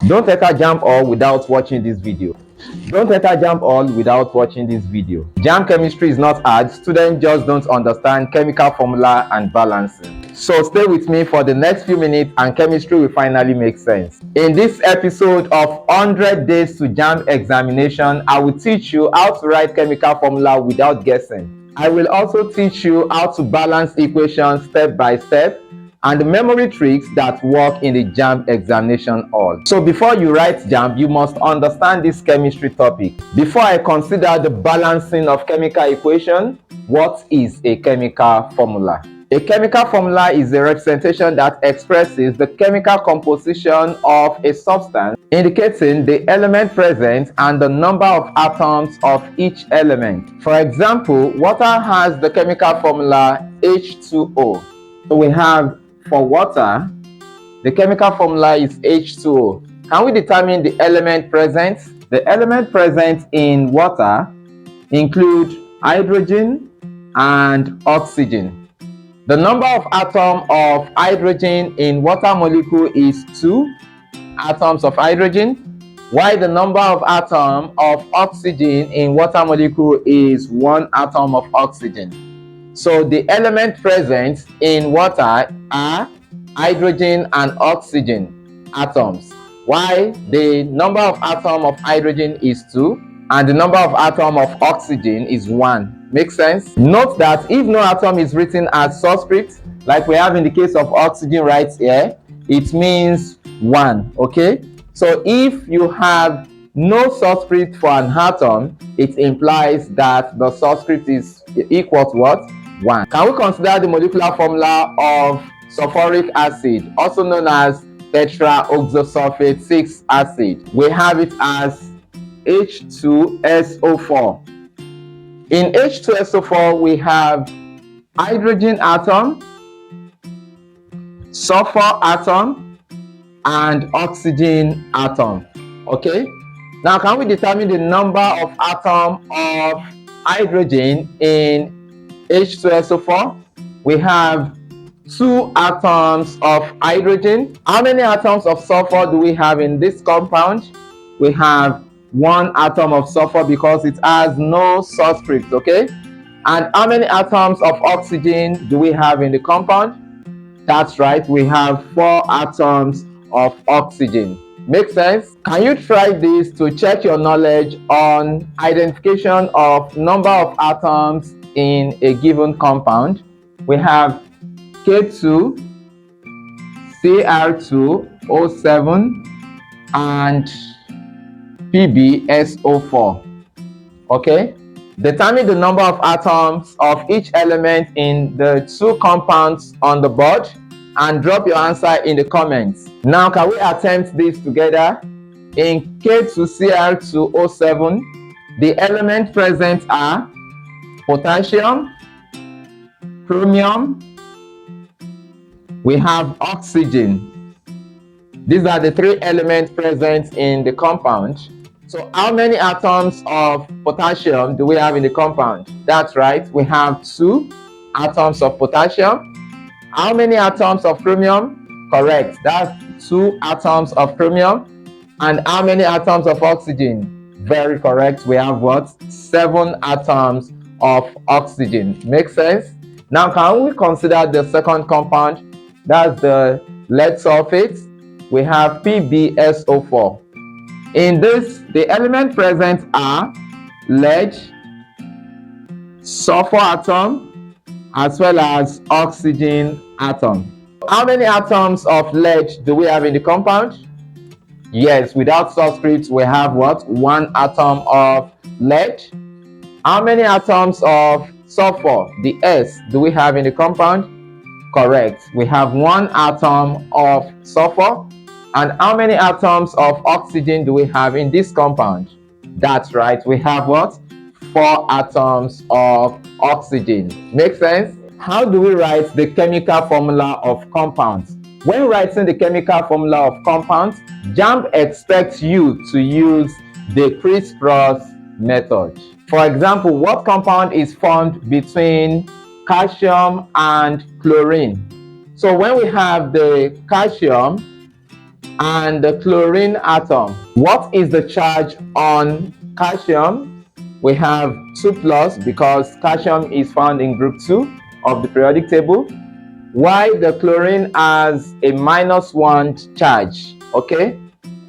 Don't enter JAMB all without watching this video. Don't enter JAMB all without watching this video. JAMB chemistry is not hard. Students just don't understand chemical formula and balancing. So stay with me for the next few minutes and chemistry will finally make sense. In this episode of 100 Days to JAMB Examination, I will teach you how to write chemical formula without guessing. I will also teach you how to balance equations step by step and the memory tricks that work in the JAMB examination hall. So before you write JAMB, you must understand this chemistry topic. Before I consider the balancing of chemical equation, what is a chemical formula? A chemical formula is a representation that expresses the chemical composition of a substance, indicating the element present and the number of atoms of each element. For example, water has the chemical formula H2O. So we have for water, the chemical formula is H2O. Can we determine the element present? The element present in water include hydrogen and oxygen. The number of atoms of hydrogen in water molecule is 2 atoms of hydrogen, while the number of atoms of oxygen in water molecule is 1 atom of oxygen. So the elements present in water are hydrogen and oxygen atoms, while the number of atoms of hydrogen is 2 and the number of atoms of oxygen is 1. Make sense? Note that if no atom is written as subscript, like we have in the case of oxygen right here, it means 1. Okay? So if you have no subscript for an atom, it implies that the subscript is equal to what? 1. Can we consider the molecular formula of sulfuric acid, also known as tetraoxosulfate 6 acid? We have it as H2SO4. In H2SO4, we have hydrogen atom, sulfur atom, and oxygen atom. Okay? Now, can we determine the number of atoms of hydrogen in H2SO4? We have 2 atoms of hydrogen. How many atoms of sulfur do we have in this compound? We have 1 atom of sulfur because it has no subscript, okay? And how many atoms of oxygen do we have in the compound? That's right, we have 4 atoms of oxygen. Make sense? Can you try this to check your knowledge on identification of number of atoms in a given compound? We have K2, Cr2O7, and PbSO4. Okay? Determine the number of atoms of each element in the 2 compounds on the board and drop your answer in the comments. Now, can we attempt this together? In K2Cr2O7, the elements present are potassium, chromium, we have oxygen. These are the 3 elements present in the compound. So how many atoms of potassium do we have in the compound? That's right, we have 2 atoms of potassium. How many atoms of chromium? Correct, that's 2 atoms of chromium. And how many atoms of oxygen? Very correct, we have what? 7 atoms of oxygen. Makes sense? Now, can we consider the second compound? That's the lead sulfate. We have PbSO4. In this, the elements present are lead, sulfur atom, as well as oxygen atom. How many atoms of lead do we have in the compound? Yes, without subscripts, we have what? 1 atom of lead. How many atoms of sulfur, the S, do we have in the compound? Correct, we have 1 atom of sulfur. And how many atoms of oxygen do we have in this compound? That's right, we have what? 4 atoms of oxygen. Make sense? How do we write the chemical formula of compounds? When writing the chemical formula of compounds, JAMB expects you to use the Criss-Cross method. For example, what compound is formed between calcium and chlorine? So when we have the calcium, and the chlorine atom. What is the charge on calcium? We have 2+ because calcium is found in group 2 of the periodic table, while the chlorine has a -1 charge. Okay,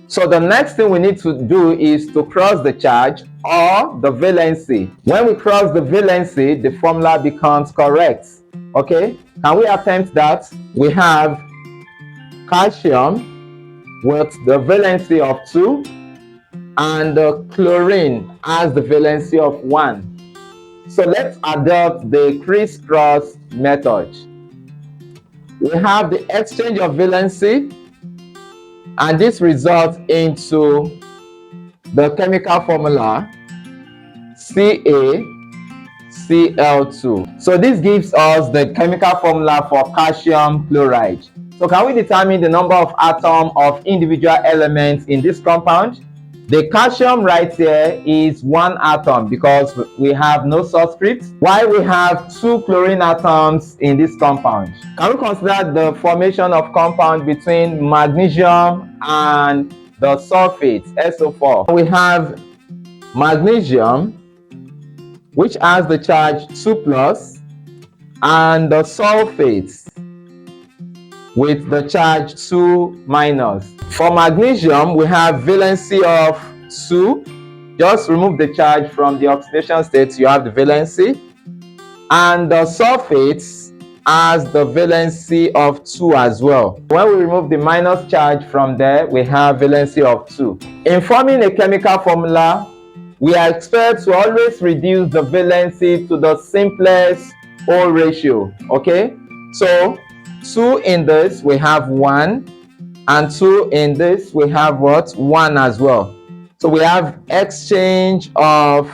so the next thing we need to do is to cross the charge or the valency. When we cross the valency, the formula becomes correct. Okay, can we attempt that? We have calcium with the valency of 2 and the chlorine has the valency of 1. So let's adopt the Criss-Cross method. We have the exchange of valency, and this results into the chemical formula CaCl2. So this gives us the chemical formula for calcium chloride. So can we determine the number of atoms of individual elements in this compound? The calcium right here is 1 atom because we have no subscript, while we have 2 chlorine atoms in this compound. Can we consider the formation of compound between magnesium and the sulfate SO4? We have magnesium, which has the charge 2+, and the sulfates with the charge 2-. For magnesium, we have valency of 2. Just remove the charge from the oxidation state, you have the valency. And the sulfates has the valency of 2 as well. When we remove the minus charge from there, we have valency of 2. In forming a chemical formula, we are expected to always reduce the valency to the simplest whole ratio. Okay, so 2 in this we have 1, and 2 in this we have what? 1 as well. So we have exchange of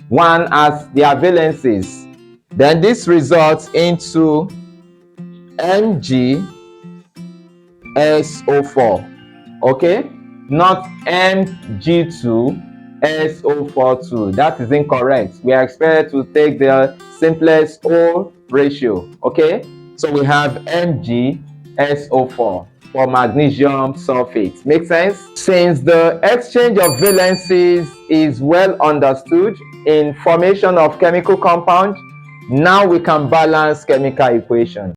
1 as their valencies. Then this results into MgSO4. Okay, not Mg2SO42. That is incorrect. We are expected to take the simplest whole ratio. Okay, so we have MgSO4 for magnesium sulfate. Make sense? Since the exchange of valencies is well understood in formation of chemical compound, now we can balance chemical equation.